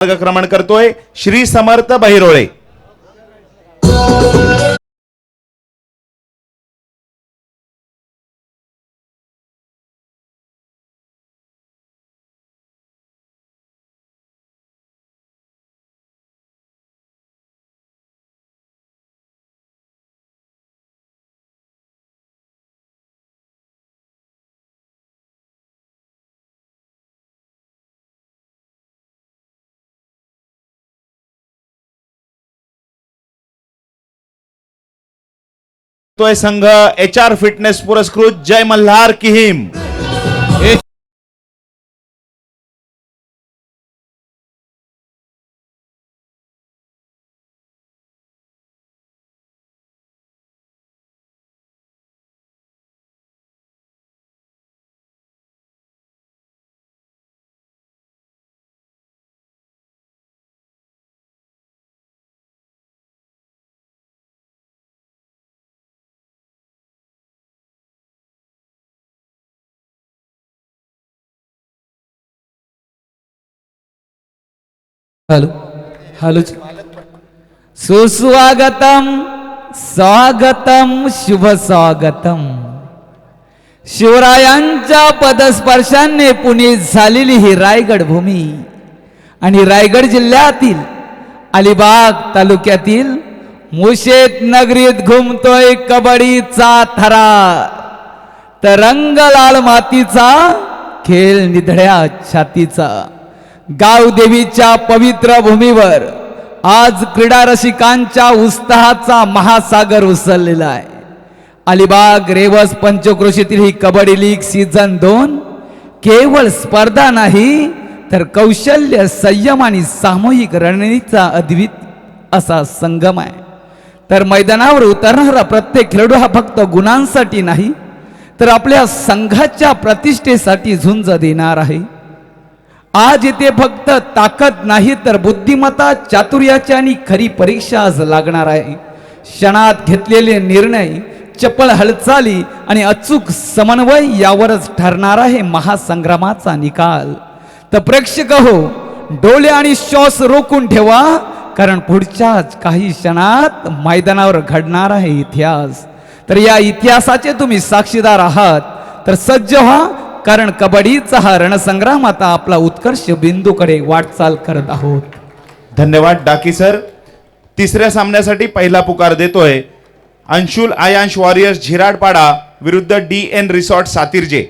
मार्गक्रमण करतोय श्री समर्थ बहिरोळे। तो संघ HR फिटनेस पुरस्कृत जय मल्हार किहिम। हेलो हेलो सुस्वागतम स्वागतम शुभ स्वागतम। शिवरायांच्या पदस्पर्शाने पुणे झालेली ही रायगड भूमी आणि रायगड जिल्ह्यातील अलिबाग तालुक्यातील मुशेत नगरीत घुमतोय कबड्डीचा थरा। तरंग लाल मातीचा खेळ निधड्या छातीचा। गावदेवीच्या पवित्र भूमीवर आज क्रीडा रसिकांच्या उत्साहाचा महासागर उसळलेला आहे। अलिबाग रेवस पंचक्रोशीतील ही कबड्डी लीग सीझन 2 केवळ स्पर्धा नाही तर कौशल्य संयम आणि सामूहिक रणनीतीचा अद्वितीय असा संगम आहे। तर मैदानावर उतरणारा प्रत्येक खेळाडू हा फक्त गुणांसाठी नाही तर आपल्या संघाच्या प्रतिष्ठेसाठी झुंज देणार आहे। आज इथे फक्त ताकद नाही तर बुद्धिमत्ता चातुर्याची आणि खरी परीक्षा आज लागणार आहे। क्षणात घेतलेले निर्णय चपळ हालचाली आणि अचूक समन्वय यावरच ठरणार आहे महासंग्रामाचा निकाल। तर प्रेक्षक हो, डोळे आणि श्वास रोखून ठेवा कारण पुढच्याच काही क्षणात मैदानावर घडणार आहे इतिहास। तर या इतिहासाचे तुम्ही साक्षीदार आहात। तर सज्ज व्हा कारण कबड्डीचा हा रणसंग्राम आता आपला उत्कर्ष बिंदूकडे वाटचाल करत आहोत। धन्यवाद डाकी सर। तिसऱ्या सामन्यासाठी पहिला पुकार देतोय अंशुल आयांश वॉरियर्स झिराडपाडा विरुद्ध DN रिसॉर्ट सातिर्जे।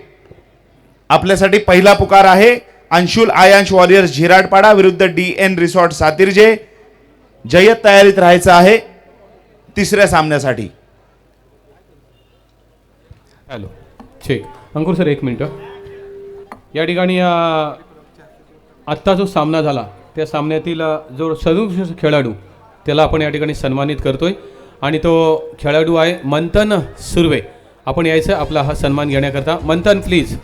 आपल्यासाठी पहिला पुकार आहे अंशुल आयांश वॉरियर्स झिराडपाडा विरुद्ध DN रिसॉर्ट सातिर्जे। जय्यत तयारीत राहायचं आहे तिसऱ्या सामन्यासाठी। हॅलो ठीक अंकुर सर, एक मिनटं। या ठिकाणी आत्ता जो सामना झाला त्या सामन्यातील जो सर्वोत्कृष्ट खेळाडू त्याला आपण या ठिकाणी सन्मानित करतोय आणि तो खेळाडू आहे मंथन सुर्वे। आपण यायचं आपला हा सन्मान घेण्याकरता। मंथन प्लीज।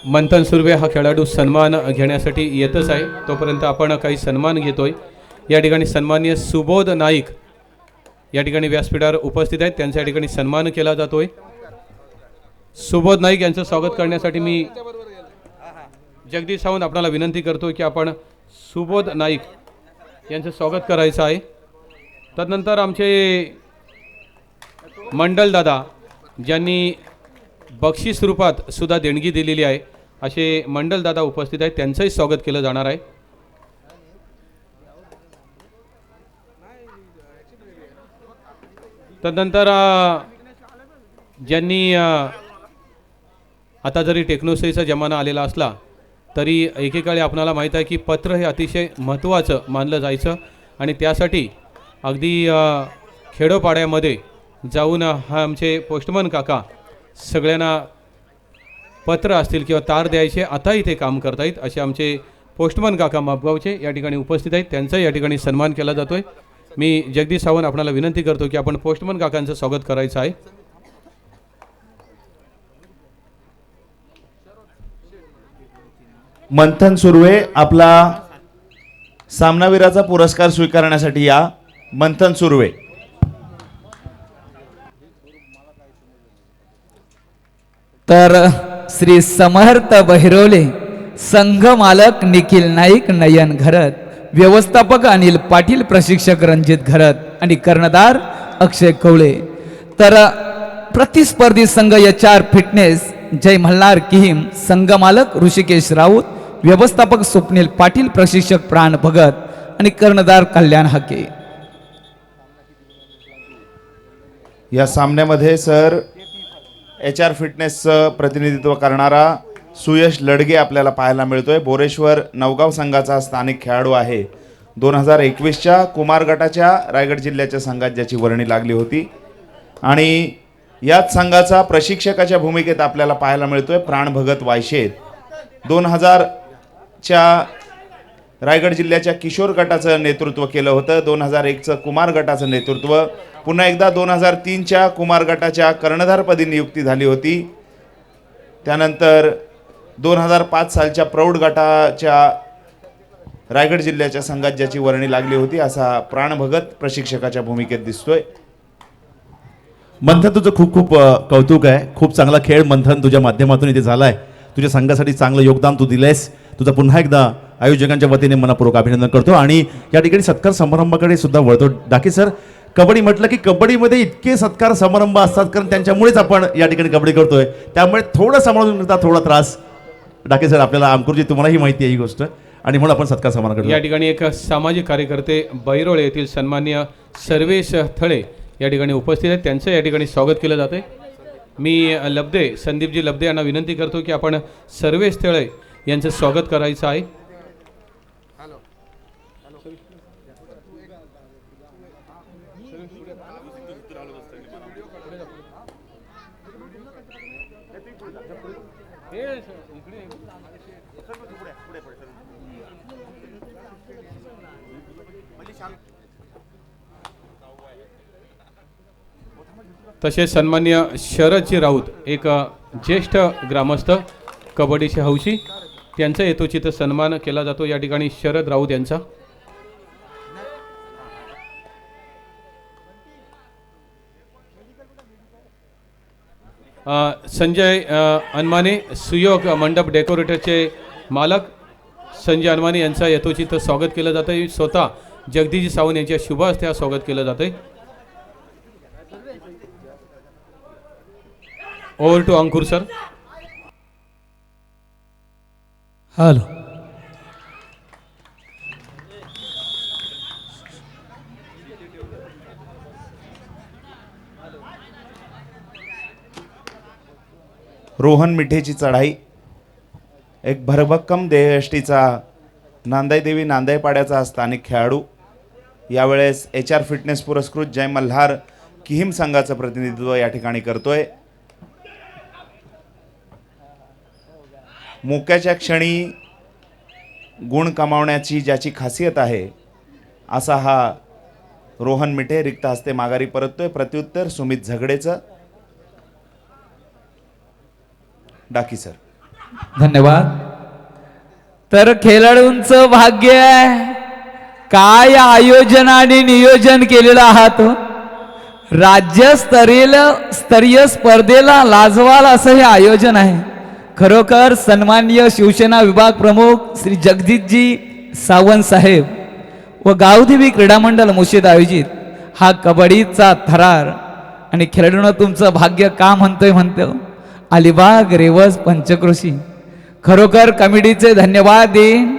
मंथन सुर्वे हा खेळाडू सन्मान घेण्यासाठी येतच आहे, तोपर्यंत आपण काही सन्मान घेतोय। या ठिकाणी सन्माननीय सुबोध नाईक या ठिकाणी व्यासपीठावर उपस्थित आहेत, त्यांच्या ठिकाणी सन्मान केला जातोय। सुबोध नाईक यांचं स्वागत करण्यासाठी मी जगदीश सावंत आपल्याला विनंती करतो की आपण सुबोध नाईक यांचं स्वागत करायचं आहे। तदनंतर आमचे मंडल दादा ज्यांनी बक्षीस रूपात सुद्धा देणगी दिलेली आहे असे मंडल दादा उपस्थित आहेत, त्यांचंही स्वागत केलं जाणार आहे। तदनंतर ज्यांनी आता जरी टेक्नॉलॉजीचा जमाना आलेला असला तरी एकेकाळी आपल्याला माहीत आहे की पत्र हे अतिशय महत्त्वाचं मानलं जायचं आणि त्यासाठी अगदी खेडोपाड्यामध्ये जाऊन हा आमचे पोस्टमन काका सगळ्यांना पत्र असतील किंवा तार द्यायचे आता इथे काम करतायत असे आमचे पोस्टमन काका मापगावचे या ठिकाणी उपस्थित आहेत, त्यांचा या ठिकाणी सन्मान केला जातोय. मी जगदीश सावंत आपणाला विनंती करतो की आपण पोस्टमन काकांचं स्वागत करायचं आहे. मंथन सुर्वे आपला सामनावीराचा पुरस्कार स्वीकारण्यासाठी या. मंथन सुर्वे. तर श्री समर्थ बहिरोले, संघ मालक निखिल नाईक नयन घरत, व्यवस्थापक अनिल पाटील, प्रशिक्षक रणजित घरत आणि कर्णधार अक्षय कवळे. तर प्रतिस्पर्धी संघ HR फिटनेस जय मल्हार किहिम, संघ मालक ऋषिकेश राऊत, व्यवस्थापक स्वप्नील पाटील, प्रशिक्षक प्राण भगत आणि कर्णधार कल्याण हाके. या सामन्यामध्ये सर HR फिटनेसचं प्रतिनिधित्व करणारा सुयश लडगे आपल्याला पाहायला मिळतोय. बोरेश्वर नवगाव संघाचा स्थानिक खेळाडू आहे. 2021च्या कुमार गटाच्या रायगड जिल्ह्याच्या संघात ज्याची वर्णी लागली होती आणि याच संघाचा प्रशिक्षकाच्या भूमिकेत आपल्याला पाहायला मिळतोय प्राण भगत वायशेत. 2000च्या रायगड जिल्ह्याच्या किशोर गटाचं नेतृत्व केलं होतं. 2001चं कुमार गटाचं नेतृत्व, पुन्हा एकदा 2003च्या कुमार गटाच्या कर्णधारपदी नियुक्ती झाली होती. त्यानंतर 2005 सालच्या प्रौढ गटाच्या रायगड जिल्ह्याच्या संघात ज्याची वर्णी लागली होती असा प्राण भगत प्रशिक्षकाच्या भूमिकेत दिसतोय. मंथन, तुझं खूप खूप कौतुक आहे. खूप चांगला खेळ मंथन तुझ्या माध्यमातून इथे झालाय. तुझ्या संघासाठी चांगलं योगदान तू दिलंयस. तुझं पुन्हा एकदा आयोजकांच्या वतीने मनपूर्वक अभिनंदन करतो आणि या ठिकाणी सत्कार समारंभाकडे सुद्धा वळतो. डाके सर, कबड्डी म्हटलं की कबड्डीमध्ये इतके सत्कार समारंभ असतात कारण त्यांच्यामुळेच आपण या ठिकाणी कबड्डी करतोय, त्यामुळे थोडं सांभाळून घेता थोडा त्रास. डाके सर, आपल्याला अंकुरजी तुम्हालाही माहिती आहे ही गोष्ट आणि म्हणून आपण सत्कार समारंभ करतो. या ठिकाणी एक सामाजिक कार्यकर्ते बैरोळे येथील सन्माननीय सर्वेश थळे या ठिकाणी उपस्थित आहेत, त्यांचं या ठिकाणी स्वागत केलं जाते. मी लब्धे, संदीपजी लब्धे यांना विनंती करतो की आपण सर्वेश थळे यांचं स्वागत करायचं आहे. तसेच सन्मान्य शरदजी राऊत, एक ज्येष्ठ ग्रामस्थ कबड्डीचे हौशी, त्यांचा यथोचित सन्मान केला जातो या ठिकाणी शरद राऊत यांचा. संजय अनमाने, सुयोग मंडप डेकोरेटरचे मालक संजय अनमाने यांचा यथोचित स्वागत केलं जातं आहे. स्वतः जगदीश सावंत यांच्या शुभ हस्ते हा स्वागत केलं जातं आहे. Over to Ankur sir. Hello. Rohan मिठेची चढाई, एक भरभक्कम देहयष्टीचा नांदाईदेवी नांदाईपाड्याचा स्थानिक खेळाडू, यावेळेस HR फिटनेस पुरस्कृत जय मल्हार किहिम संघाचं प्रतिनिधित्व या ठिकाणी करतोय. मोक्याच्या क्षणी गुण कमावण्याची ज्याची खासियत आहे असा हा रोहन मिठे रिक्त हस्ते माघारी परततोय. प्रत्युत्तर सुमित झगडेचं. डाकी सर. धन्यवाद. तर खेळाडूंचं भाग्य आहे, काय आयोजन आणि नियोजन केलेलं आहात. राज्यस्तरीय स्पर्धेला लाजवाल असं हे आयोजन आहे. खरोखर सन्माननीय शिवसेना विभाग प्रमुख श्री जगदीशजी सावंत साहेब व गावदेवी क्रीडा मंडळ मुशीद आयोजित हा कबड्डीचा थरार आणि खेळाडूंना तुमचं भाग्य का म्हणतो अलिबाग रेवस पंचक्रोशी. खरोखर कमिटीचे धन्यवाद देईन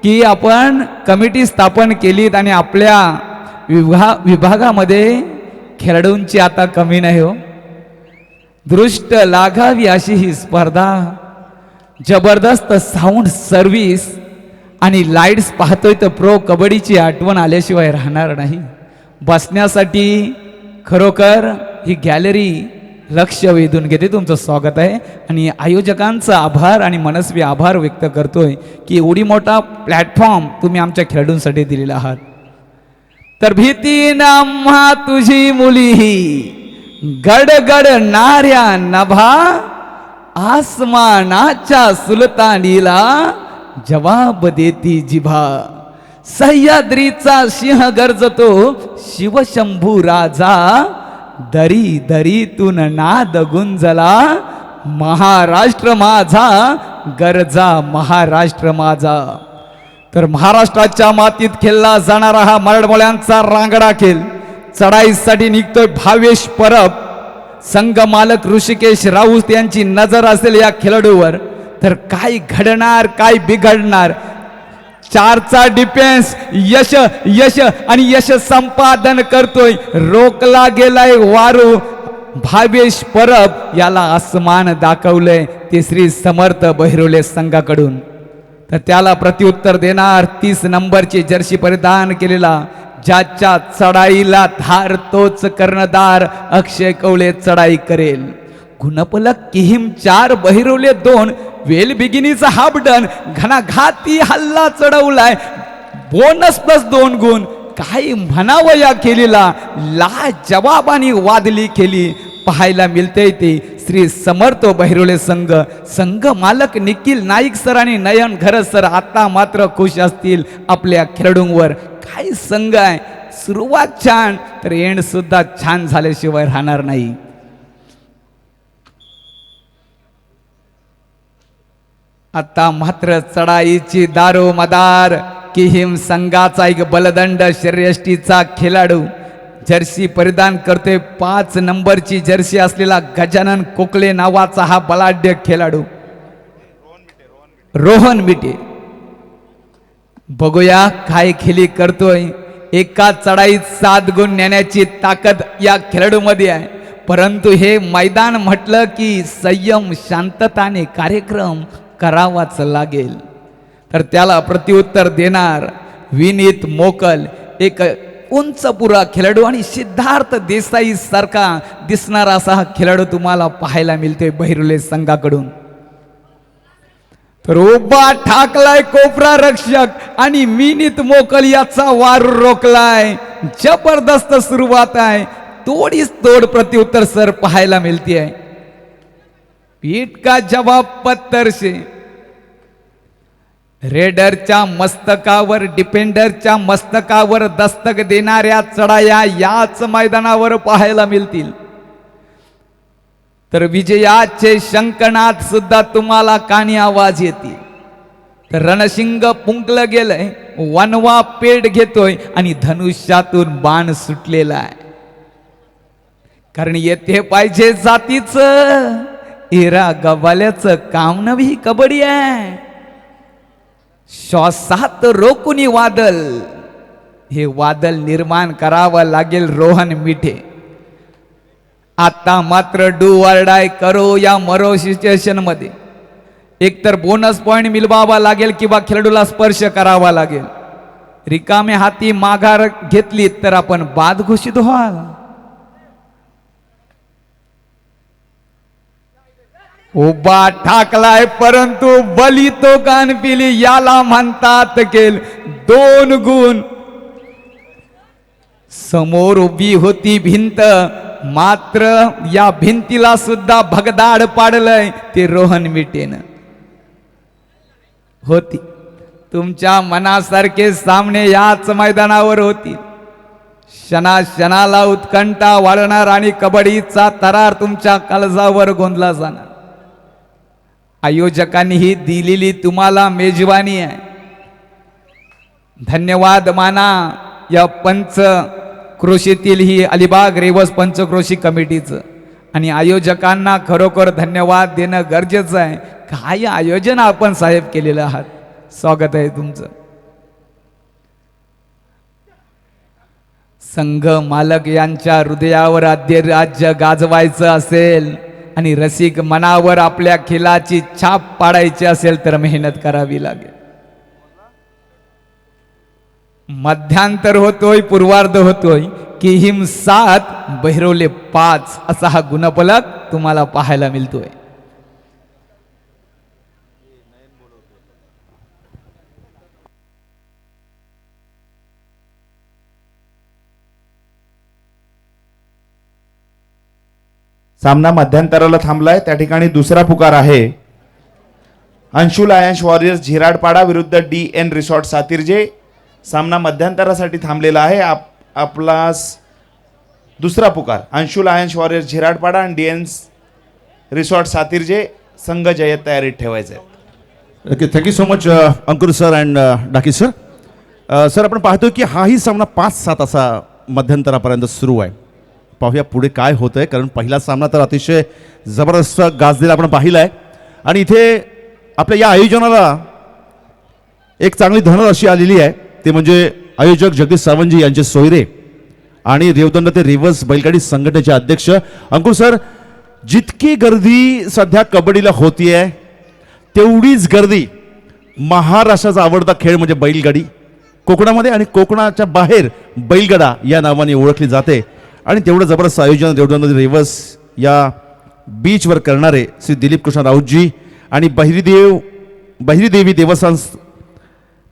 की आपण कमिटी स्थापन केलीत आणि आपल्या विभागामध्ये खेळाडूंची आता कमी नाही हो. दृष्ट लागावी अशी ही स्पर्धा, जबरदस्त साऊंड सर्व्हिस आणि लाईट्स पाहतोय तर प्रो कबड्डीची आठवण आल्याशिवाय राहणार नाही. बसण्यासाठी खरोखर ही गॅलरी लक्ष वेधून घेते. तुमचं स्वागत आहे आणि आयोजकांचा आभार आणि मनस्वी आभार व्यक्त करतोय की एवढी मोठा प्लॅटफॉर्म तुम्ही आमच्या खेळाडूंसाठी दिलेला आहात. तर भीती नाम्हा तुझी मुलीही गडगड नाऱ्या नभा आसमानाच्या सुलतानीला जवाब देती जिभा. सह्याद्रीचा सिंह गरजतो शिवशंभू राजा दरी दरीतून नाद गुंजला महाराष्ट्र माझा गरजा महाराष्ट्र माझा. तर महाराष्ट्राच्या मातीत खेळला जाणारा हा मराठमोळ्यांचा रांगडा खेळ चढाईसाठी निघतोय भावेश परब. संघ मालक ऋषिकेश राऊत यांची नजर असेल या खेळाडूवर. तर काय घडणार काय बिघडणार. 4चा डिफेन्स यश यश आणि यश संपादन करतोय. रोकला गेलाय वारू. भावेश परब याला आसमान दाखवलंय ते श्री समर्थ बहिरोले संघाकडून. तर त्याला प्रत्युत्तर देणार 30 नंबरची जर्सी परिधान केलेला ज्याच्या चढाईला धार तोच कर्णधार अक्षय कवळे चढाई करेल. गुणपलक किहिम 4 बहिरोले 2 वेल बिगिनीचा हाफडन घणाघाती हल्ला चढवलाय. बोनस प्लस 2 गुण. काय म्हणावं या खेळीला. ला जवाबानी वादली खेळी पाहायला मिळते ते श्री समर्थ बहिरोले संघ. संघ मालक निखिल नाईक सर आणि नयन घरत सर आता मात्र खुश असतील आपल्या खेळाडूंवर. काय संघ आहे. सुरुवात छान तर एंड सुद्धा छान झाल्याशिवाय राहणार नाही. आता मात्र चढाईची दारोमदार किहिम संघाचा एक बलदंड शर्यष्टीचा खेळाडू जर्सी परिधान करते 5 नंबरची जर्सी असलेला गजानन कोकळे नावाचा हा बलाढ्य खेळाडू रोहन मिटे. बघूया काय खेळी करतोय. एका चढाईत 7 गुण नेण्याची ताकद या खेळाडूमध्ये आहे. परंतु हे मैदान म्हटलं की संयम शांतताने कार्यक्रम करावाच लागेल. तर त्याला प्रत्युत्तर देणार विनीत मोकल एक उंचपुरा खेळाडू आणि सिद्धार्थ देसाई सारखा दिसणारा असा हा खेळाडू तुम्हाला पाहायला मिळतोय बहिरोले संघाकडून. तर उभा ठाकलाय कोपरा रक्षक आणि विनीत मोकल याचा वार रोखलाय. जबरदस्त सुरुवात आहे. तोडीस तोड प्रत्युत्तर सर पाहायला मिळते आहे. पीठ का जवाब पत्थर से. रेडरच्या मस्तकावर डिफेंडरच्या मस्तकावर दस्तक देणाऱ्या चढाया याच मैदानावर पाहायला मिळतील. तर विजयाचे शंखनाद सुद्धा तुम्हाला कानी आवाज येतील. तर रणशिंग पुंकलं गेलंय. वनवा पेट घेतोय आणि धनुष्यातून बाण सुटलेला आहे. कारण येथे पाहिजे जातीचं इरा गवाल्याचं काम नवी कबड्डी आहे. श्वासात रोकुनी वादल. हे वादल निर्माण करावं लागेल रोहन मिठे. आता मात्र डू ऑर डाय करो या मरो सिच्युएशन मध्ये एकतर बोनस पॉइंट मिळवावा लागेल किंवा खेळाडूला स्पर्श करावा लागेल. रिकामे हाती माघार घेतली तर आपण बाद घोषित व्हाल. उभा ठाकलाय परंतु बली तो कान पिली याला म्हणतात केल. 2 गुण. समोर उभी होती भिंत मात्र या भिंतीला सुद्धा भगदाड पाडलंय ते रोहन मिटेन. होती तुमच्या मनासारखे सामने याच मैदानावर होतील. क्षणाला उत्कंठा वाढणार आणि कबड्डीचा तरार तुमच्या काळजावर गोंधला जाणार. आयोजकांनी ही दिलेली तुम्हाला मेजवानी आहे. धन्यवाद माना या पंच कृषीतील ही अलिबाग रेवस पंचक्रोशी कमिटीचं आणि आयोजकांना खरोखर धन्यवाद देणं गरजेचं आहे. काय आयोजन आपण साहेब केलेलं आहात. स्वागत आहे तुमचं. संघ मालक यांच्या हृदयावर आद्य राज्य गाजवायचं असेल आणि रसिक मनावर आपल्या खेळाची छाप पाडायची असेल तर मेहनत करावी लागेल. मध्यांतर होतोय पूर्वार्ध होतोय. किहिम 7 बहिरवले 5 असा हा गुणफलक तुम्हाला पाहायला मिळतोय. सामना मध्यंतराला थांबलाय. त्या ठिकाणी दुसरा पुकार आहे अंशुल आयांश वॉरियर्स झिराडपाडा विरुद्ध DN रिसॉर्ट सातिर्जे. सामना मध्यंतरासाठी थांबलेला आहे. आपला दुसरा पुकार अंशुल आयांश वॉरियर्स झिराडपाडा आणि DN रिसॉर्ट सातिर्जे संघ जय्यत तयारीत ठेवायचे आहेत. Okay, thank you so much Ankur sir and Daki sir. Sir आपण पाहतोय की हाही सामना 5-7 असा मध्यंतरापर्यंत सुरू आहे. पाहूया पुढे काय होतंय, कारण पहिला सामना तर अतिशय जबरदस्त गाजलेला आपण पाहिला आहे. आणि इथे आपल्या या आयोजनाला एक चांगली धनराशी आलेली आहे. ते म्हणजे आयोजक जगदीश सावंतजी यांचे सोयरे आणि रेवदंड ते रिव्हर्स बैलगाडी संघटनेचे अध्यक्ष अंकुर सर. जितकी गर्दी सध्या कबड्डीला होतीये तेवढीच गर्दी महाराष्ट्राचा आवडता खेळ म्हणजे बैलगाडी कोकणामध्ये आणि कोकणाच्या बाहेर बैलगाडा या नावाने ओळखली जाते. आणि तेवढं जबरदस्त आयोजन रेवदंड रिव्हर्स या बीचवर करणारे श्री दिलीप कृष्ण राऊतजी आणि बहिरीदेवी देवस्थान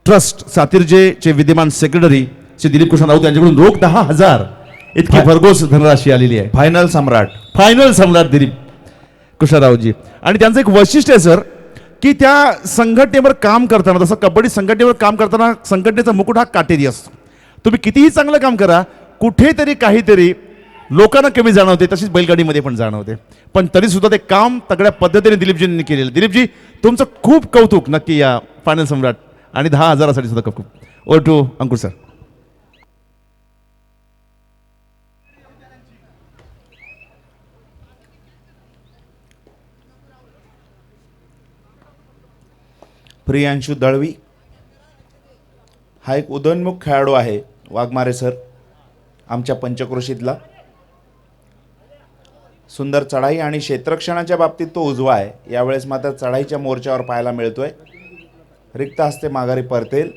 ट्रस्ट सातिर्जेचे विद्यमान सेक्रेटरी श्री दिलीप कृष्ण राऊत यांच्याकडून रोख 10,000 इतकी भरघोस धनराशी आलेली आहे. फायनल सम्राट दिलीप कृष्णरावजी. आणि त्यांचं एक वैशिष्ट्य आहे सर की त्या संघटनेवर काम करताना, जसं कबड्डी संघटनेवर काम करताना संघटनेचा मुकुट हा काटेरी असतो. तुम्ही कितीही चांगलं काम करा, कुठेतरी काहीतरी लोकांना कमी जाणवते, तशीच बैलगाडीमध्ये पण जाणवते. पण तरी सुद्धा ते काम तगड्या पद्धतीने दिलीपजींनी केलेलं. दिलीपजी तुमचं खूप कौतुक नक्की या फायनल सम्राट आणि 10,000साठी सुद्धा खूप. Over to Ankur sir. Priyanshu Dalvi हा एक उदयोन्मुख खेळाडू आहे. वाघमारे सर आमच्या पंचक्रोशीतला. सुंदर चढाई आणि क्षेत्ररक्षणाच्या बाबतीत तो उजवा आहे. यावेळेस मात्र चढाईच्या मोर्चावर पाहायला मिळतोय. रिक्त हस्ते माघारी परतेल.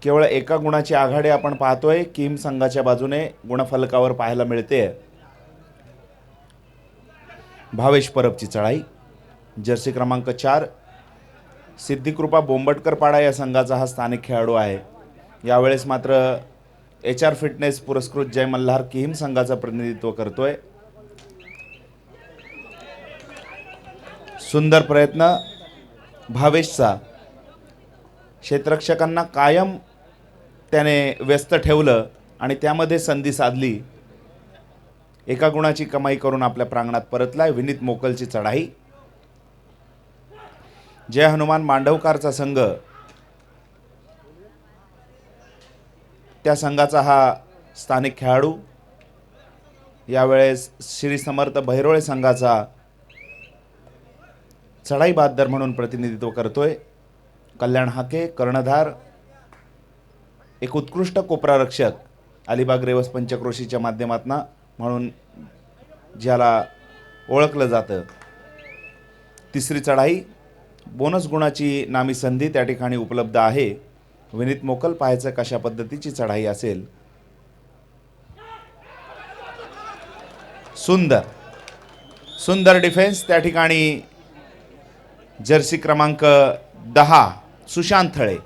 केवळ एका गुणाची आघाडी आपण पाहतोय किम संघाच्या बाजूने गुणफलकावर पाहायला मिळते. भावेश परबची चढाई जर्सी क्रमांक 4 सिद्धिकृपा बोंबटकर पाडा या संघाचा हा स्थानिक खेळाडू आहे. यावेळेस मात्र HR फिटनेस पुरस्कृत जय मल्हार किहिम संघाचं प्रतिनिधित्व करतोय. सुंदर प्रयत्न भावेशचा. क्षेत्ररक्षकांना कायम त्याने व्यस्त ठेवलं आणि त्यामध्ये संधी साधली. एका गुणाची कमाई करून आपल्या प्रांगणात परतलाय. विनीत मोकलची चढाई. जय हनुमान मांडवकारचा संघ, त्या संघाचा हा स्थानिक खेळाडू. यावेळेस श्री समर्थ बहिरोळे संघाचा चढाई बहाद्दर म्हणून प्रतिनिधित्व करतोय. कल्याण हाके कर्णधार, एक उत्कृष्ट कोपरा रक्षक अलिबाग रेवस पंचक्रोशीच्या माध्यमातून म्हणून ज्याला ओळखलं जातं. तिसरी चढाई बोनस गुणाची नामी संधी त्या ठिकाणी उपलब्ध आहे. विनीत मोकल पाहायचं कशा पद्धतीची चढाई असेल. सुंदर डिफेन्स त्या ठिकाणी. जर्सी क्रमांक 10 सुशांत थळे.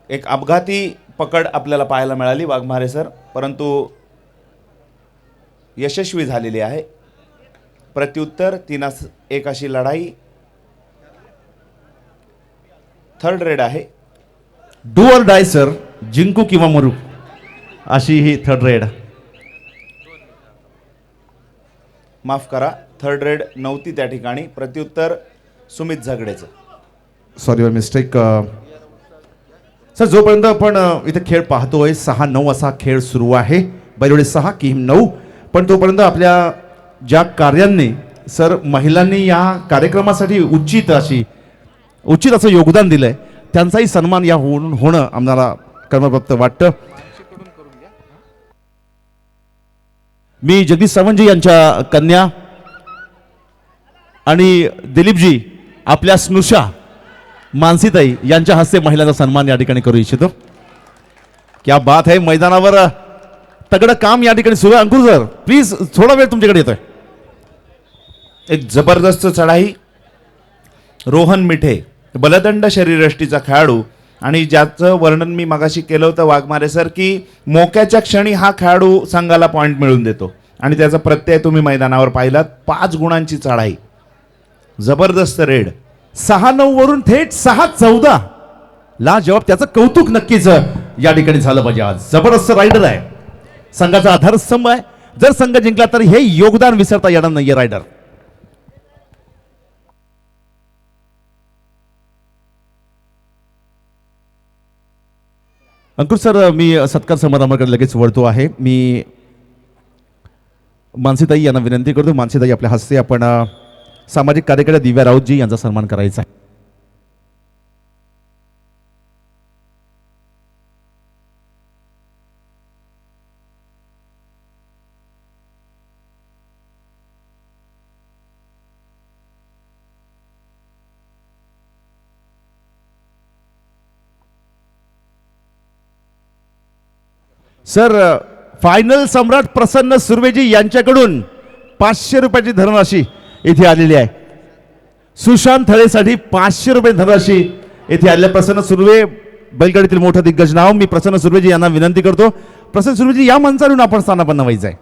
एक अपघाती पकड आपल्याला पाहायला मिळाली वाघमारे सर, परंतु यशस्वी झालेली आहे. प्रत्युत्तर 3-1 अशी लढाई. थर्ड रेड आहे. डू ऑर डाय सर, जिंकू किंवा मरू अशी ही थर्ड रेड. माफ करा, थर्ड रेड नव्हती त्या ठिकाणी. प्रत्युत्तर सुमित झगडेचं. Sorry for mistake. सर जोपर्यंत आपण इथे खेळ पाहतोय 6-9 असा खेळ सुरू आहे. बैलवडे 6 किहिम 9. पण तोपर्यंत आपल्या ज्या कार्यांनी सर महिलांनी या कार्यक्रमासाठी उचित असं योगदान दिलंय त्यांचाही सन्मान या होणं आम्हाला कर्मप्राप्त वाटतं. मी जगदीश सावंतजी यांच्या कन्या आणि दिलीपजी आपल्या स्नुषा मानसीताई यांच्या हस्ते महिलांचा सन्मान या ठिकाणी करू इच्छितो. क्या बात आहे. मैदानावर तगडं काम या ठिकाणी सुरू आहे. अंकुर सर प्लीज थोडा वेळ तुमच्याकडे येतोय. एक जबरदस्त चढाई. रोहन मिठे बलदंड शरीरयष्टीचा खेळाडू आणि ज्याचं वर्णन मी मगाशी केलं होतं वाघमारे सर की मोक्याच्या क्षणी हा खेळाडू संघाला पॉईंट मिळवून देतो आणि त्याचा प्रत्यय तुम्ही मैदानावर पाहिलात. 5 गुणांची चढाई. जबरदस्त रेड. 6-9 वरून थेट 6-14 ला जवाब. त्याचं कौतुक नक्कीच या ठिकाणी झालं पाहिजे. आज जबरदस्त रायडर आहे. संघाचा आधारस्तंभ आहे. जर संघ जिंकला तर हे योगदान विसरता येणार नाहीये रायडर. अंकुश सर मी सत्कार समारंभाकडे लगेच वळतो आहे. मी मानसीताई यांना विनंती करतो. मानसीताई आपल्या हस्ते आपण सामाजिक कार्यकर्त्या दिव्या राऊतजी यांचा सन्मान करायचा आहे. सर फायनल सम्राट प्रसन्न सुर्वेजी यांच्याकडून 500 रुपयाची धनराशी इथे आलेली आहे. सुशांत थळेसाठी 500 रुपये धनराशी येथे आलेल्या प्रसन्न सुर्वे बैलगाडीतील मोठा दिग्गज नाव. मी प्रसन्न सुर्वेजी यांना विनंती करतो. प्रसन्न सुर्वेजी या मंचावरून आपण स्थानापन्न व्हायचं आहे.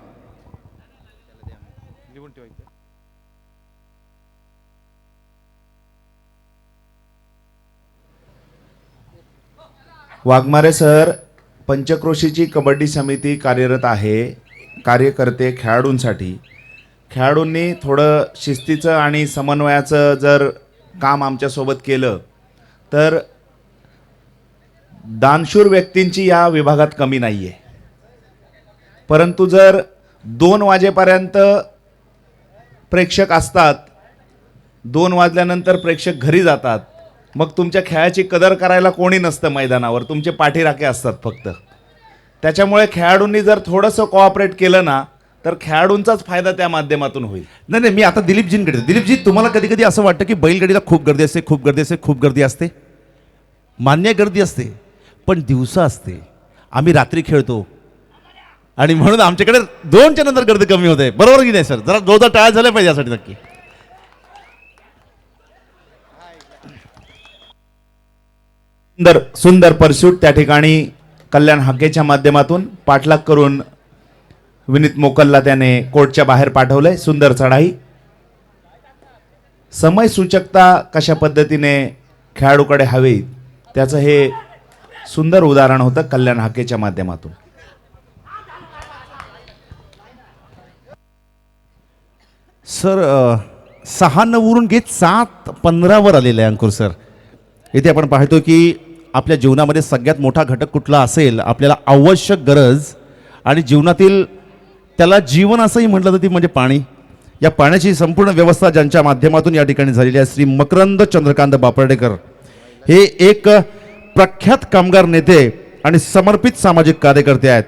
वाघमारे सर पंचक्रोशीची कबड्डी समिती कार्यरत आहे. कार्यकर्ते खेळाडूंसाठी. खेळाडूंनी थोडं शिस्तीचं आणि समन्वयाचं जर काम आमच्यासोबत केलं तर दानशूर व्यक्तींची या विभागात कमी नाही आहे. परंतु जर 2 वाजेपर्यंत प्रेक्षक असतात, 2 वाजल्यानंतर प्रेक्षक घरी जातात, मग तुमच्या खेळाची कदर करायला कोणी नसतं मैदानावर. तुमचे पाठीराखे असतात फक्त. त्याच्यामुळे खेळाडूंनी जर थोडंसं कोऑपरेट केलं ना तर खेळाडूंचाच फायदा त्या माध्यमातून होईल. नाही मी आता दिलीपजींकडे. दिलीपजी तुम्हाला कधी कधी असं वाटतं की बैलगाडीला खूप गर्दी असते, खूप गर्दी असते, खूप गर्दी असते? मान्य गर्दी असते, पण दिवसा असते. आम्ही रात्री खेळतो आणि म्हणून आमच्याकडे 2च्या नंतर गर्दी कमी होते. बरोबर की नाही सर? जरा जोरदार टाळ्या झाल्या पाहिजे यासाठी नक्की. सुंदर परस्यूट त्या ठिकाणी कल्याण हाकेच्या माध्यमातून पाठलाग करून विनीत मोकलला त्याने कोर्टच्या बाहेर पाठवलंय. सुंदर चढाई. समय सूचकता कशा पद्धतीने खेळाडूकडे हवी त्याचं हे सुंदर उदाहरण होतं कल्याण हाकेच्या माध्यमातून. सर 6-9 वरून घेत 7-15 वर आलेलं आहे अंकुर सर. इथे आपण पाहतो की आपल्या जीवनामध्ये सगळ्यात मोठा घटक कुठला असेल, आपल्याला आवश्यक गरज आणि जीवनातील त्याला जीवन असंही म्हटलं तर ती म्हणजे पाणी. या पाण्याची संपूर्ण व्यवस्था ज्यांच्या माध्यमातून या ठिकाणी झालेली आहे श्री मकरंद चंद्रकांत बापर्डेकर हे एक प्रख्यात कामगार नेते आणि समर्पित सामाजिक कार्यकर्ते आहेत.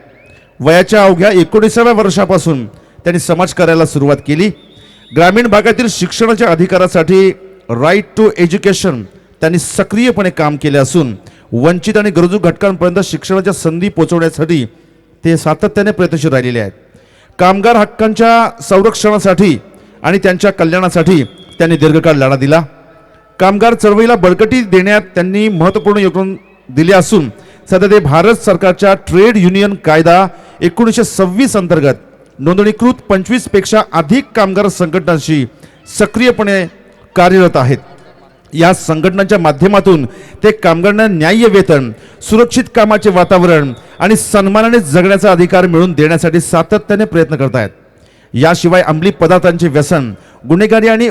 वयाच्या अवघ्या 19व्या वर्षापासून त्यांनी समाजकार्याला सुरुवात केली. ग्रामीण भागातील शिक्षणाच्या अधिकारासाठी राईट टू एज्युकेशन त्यांनी सक्रियपणे काम केले असून वंचित आणि गरजू घटकांपर्यंत शिक्षणाच्या संधी पोहोचवण्यासाठी ते सातत्याने प्रयत्नशील राहिलेले आहेत. कामगार हक्कांच्या संरक्षणासाठी आणि त्यांच्या कल्याणासाठी त्यांनी दीर्घकाळ लढा दिला. कामगार चळवळीला बळकटी देण्यात त्यांनी महत्त्वपूर्ण योगदान दिले असून सध्या ते भारत सरकारच्या ट्रेड युनियन कायदा 1926 अंतर्गत नोंदणीकृत 25 पेक्षा अधिक कामगार संघटनांशी सक्रियपणे कार्यरत आहेत. या संघटनांच्या माध्यमातून ते कामगारांना न्याय्य वेतन, सुरक्षित कामाचे वातावरण आणि सन्मानाने जगण्याचा अधिकार मिळवून देण्यासाठी सातत्याने प्रयत्न करत आहेत. याशिवाय अंमली पदार्थांचे व्यसन, गुन्हेगारी आणि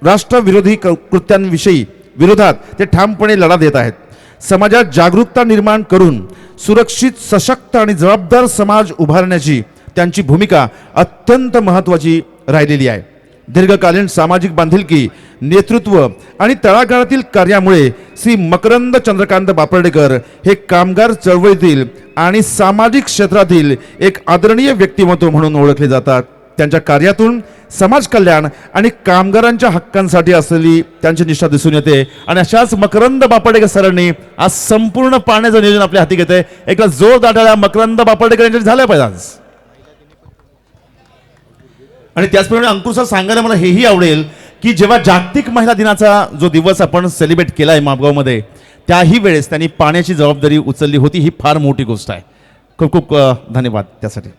राष्ट्रविरोधी कृत्यांविषयी विरोधात ते ठामपणे लढा देत आहेत. समाजात जागरूकता निर्माण करून सुरक्षित, सशक्त आणि जबाबदार समाज उभारण्याची त्यांची भूमिका अत्यंत महत्त्वाची राहिलेली आहे. दीर्घकालीन सामाजिक बांधिलकी, नेतृत्व आणि तळागाळातील कार्यामुळे श्री मकरंद चंद्रकांत बापर्डेकर हे कामगार चळवळीतील आणि सामाजिक क्षेत्रातील एक आदरणीय व्यक्तिमत्व म्हणून ओळखले जातात. त्यांच्या कार्यातून समाज कल्याण आणि कामगारांच्या हक्कांसाठी असलेली त्यांची निष्ठा दिसून येते आणि अशाच मकरंद बापडेकर सरांनी आज संपूर्ण पाण्याचं नियोजन आपल्या हाती घेते. एकदा जोर दाटाला मकरंद बापडेकर यांच्या झाल्या पाहिजे आज. आणि त्याचप्रमाणे अंकुर सर सांगायला मला हेही आवडेल की जेव्हा जागतिक महिला दिनाचा जो दिवस आपण सेलिब्रेट केला आहे मापगावमध्ये, त्याही वेळेस त्यांनी पाण्याची जबाबदारी उचलली होती. ही फार मोठी गोष्ट आहे. खूप खूप धन्यवाद त्यासाठी.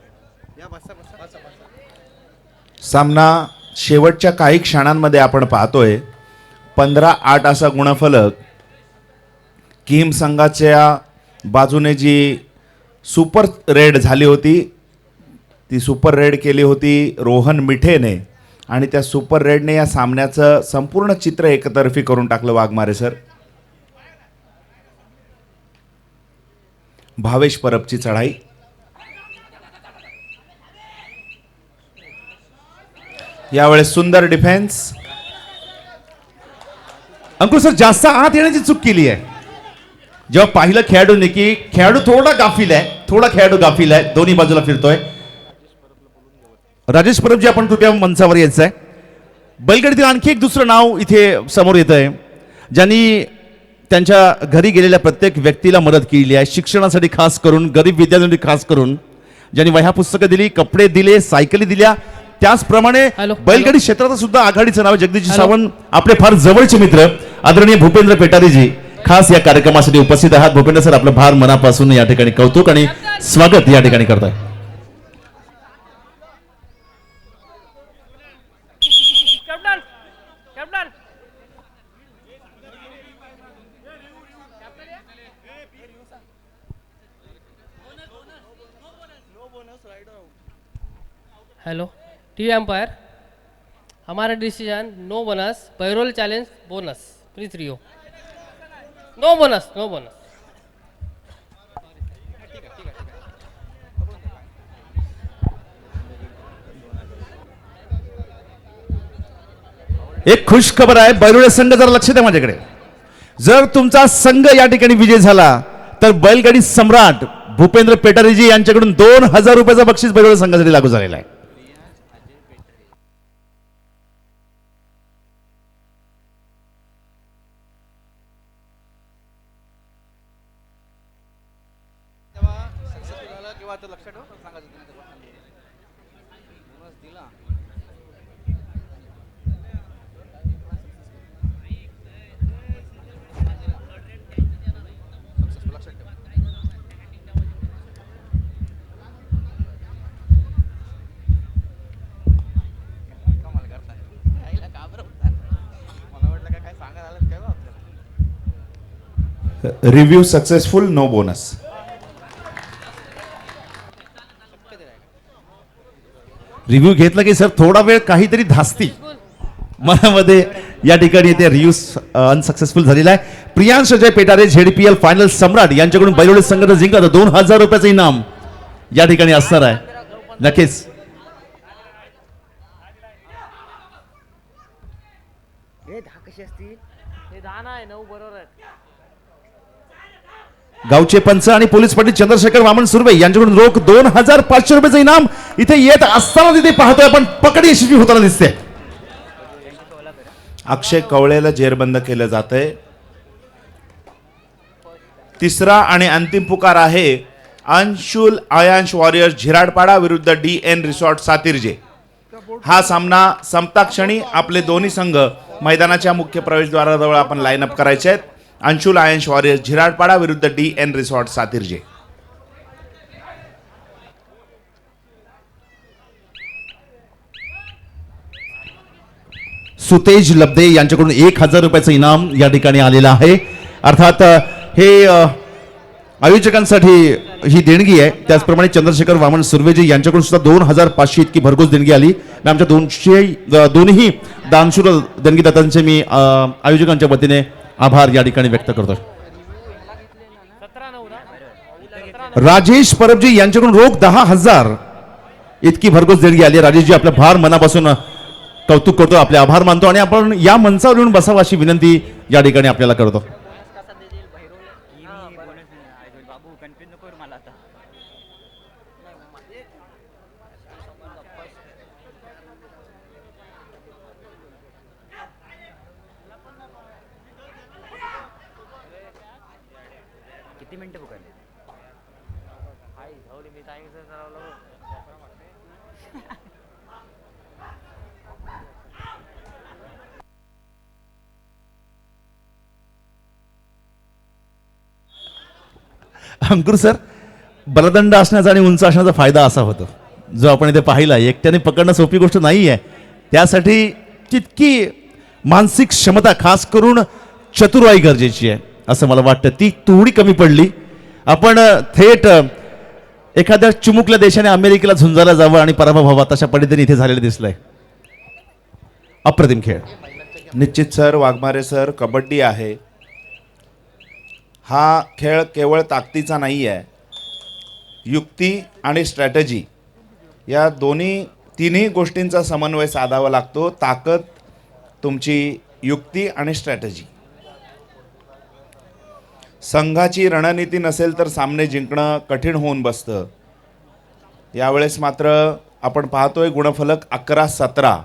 सामना शेवटच्या काही क्षणांमध्ये आपण पाहतोय 15-8 असा गुणफलक. किम संघाच्या बाजूने जी सुपर रेड झाली होती, ती सुपर रेड केली होती रोहन मिठेने आणि त्या सुपर रेडने या सामन्याचं संपूर्ण चित्र एकतर्फी करून टाकलं. वाघमारे सर, भावेश परबची चढाई. यावेळेस सुंदर डिफेन्स. अंकुर सर जास्त आत येण्याची चूक केली आहे. जेव्हा पाहिलं खेळाडूंनी की खेळाडू थोडा गाफील आहे, दोन्ही बाजूला फिरतोय. राजेश परब जी आपण कृपया मंचावर यायचं आहे. बैलगाडीतील आणखी एक दुसरं नाव इथे समोर येत आहे, ज्यांनी त्यांच्या घरी गेलेल्या प्रत्येक व्यक्तीला मदत केली आहे. शिक्षणासाठी खास करून, गरीब विद्यार्थ्यांसाठी खास करून ज्यांनी वह्या पुस्तकं दिली, कपडे दिले, सायकली दिल्या. त्याचप्रमाणे बैलगाडी क्षेत्रात सुद्धा आघाडीचं नाव जगदीशजी सावंत, आपले फार जवळचे मित्र आदरणीय भूपेंद्र पेटारीजी खास या कार्यक्रमासाठी उपस्थित आहात. भूपेंद्र सर, आपलं फार मनापासून या ठिकाणी कौतुक आणि स्वागत या ठिकाणी करताय. हेलो टीवी एम्पायर, हमारा decision no bonus, parole challenge bonus, please review. No bonus, no bonus. एक खुश खबर आहे बैलगाडी संघ, जरा लक्ष द्या माझ्याकडे. जर तुमचा संघ या ठिकाणी विजय झाला तर बैलगाडी सम्राट भूपेंद्र पेटारीजी यांच्याकडून 2000 रुपयाचं बक्षीस बैलगाडी संघासाठी लागू झालेला आहे. Review successful, no bonus. Review घेतला की सर थोडा वेळ काहीतरी धास्ती मनामध्ये या ठिकाणी ते रिव्ह्यू अनसक्सेसफुल झालेला आहे. प्रियांश अजय पेटारे झेडपीएल फायनल सम्राट यांच्याकडून बैलगाडी संघाचं जिंकलं 2000 रुपयाचं इनाम या ठिकाणी असणार आहे. नक्कीच गावचे पंच आणि पोलीस पाटील चंद्रशेखर वामन सुर्वे यांच्याकडून रोख 2500 रुपयाचं इनाम इथे येत असताना तिथे पाहतोय आपण पकडी यशस्वी होताना दिसते. अक्षय कवळेला जेरबंद केलं जातंय. तिसरा आणि अंतिम पुकार आहे अंशुल आयांश वॉरियर्स झिराडपाडा विरुद्ध DN रिसॉर्ट सातिर्जे. हा सामना संपता क्षणी आपले दोन्ही संघ मैदानाच्या मुख्य प्रवेशद्वाराजवळ आपण लाईन अप करायचे आहेत. अंशुल आयंश वॉरियर्स झिराडपाडा विरुद्ध DN रिसॉर्ट सातिर्जे. सुतेज लब्धे यांच्याकडून 1000 रुपयाचं इनाम या ठिकाणी आलेलं आहे. अर्थात हे आयोजकांसाठी ही देणगी आहे. त्याचप्रमाणे चंद्रशेखर वामन सुर्वेजी यांच्याकडून सुद्धा 2500 इतकी भरघोस देणगी आली. मी आमच्या दोन्ही दानशूर देणगीदात्यांचे मी आयोजकांच्या वतीने आभार या ठिकाणी व्यक्त करतो. राजेश परबजी यांच्याकडून रोख 10,000 इतकी भरघोस देणगी आली. राजेशजी, आपलं फार मनापासून कौतुक करतो, आपले आभार मानतो आणि आपण या मंचावर येऊन बसावं अशी विनंती या ठिकाणी आपल्याला करतो. अंकुर सर, बलदंड असण्याचा आणि उंच असण्याचा फायदा असा होतो जो आपण इथे पाहिला, एकट्याने पकडणं सोपी गोष्ट नाही आहे. त्यासाठी तितकी मानसिक क्षमता, खास करून चतुराई गरजेची आहे असं मला वाटतं. ती थोडी कमी पडली. आपण थेट एखाद्या चिमुकल्या देशाने अमेरिकेला झुंजायला जावं आणि पराभव व्हावा तशा पद्धतीने इथे झालेलं दिसलंय. अप्रतिम खेळ. निश्चित सर, वाघमारे सर, कबड्डी आहे. हा खेळ केवळ ताकदीचा नाही आहे, युक्ती आणि स्ट्रॅटजी या तिन्ही गोष्टींचा समन्वय साधावा लागतो. ताकद, तुमची युक्ती आणि स्ट्रॅटजी. संघाची रणनीती नसेल तर सामने जिंकणं कठीण होऊन बसतं. यावेळेस मात्र आपण पाहतोय गुणफलक 11-17,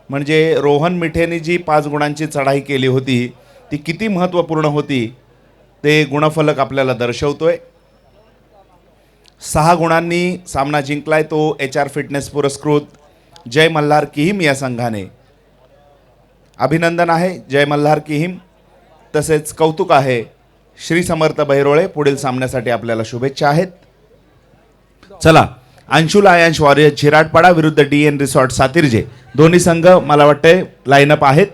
म्हणजे रोहन मिठेने जी 5 गुणांची चढाई केली होती ती किती महत्त्वपूर्ण होती ते गुणफलक आपल्याला दर्शवतोय. 6 गुणांनी सामना जिंकलाय तो HR फिटनेस पुरस्कृत जय मल्हार किहिम या संघाने. अभिनंदन आहे जय मल्हार किहिम. तसेच कौतुक आहे श्री समर्थ बहिरोळे. पुढील सामन्यासाठी आपल्याला शुभेच्छा आहेत. चला, अंशुल आयांश वॉरियर्स झिराडपाडा विरुद्ध DN रिसॉर्ट सातिर्जे, दोन्ही संघ मला वाटते लाईनअप आहेत.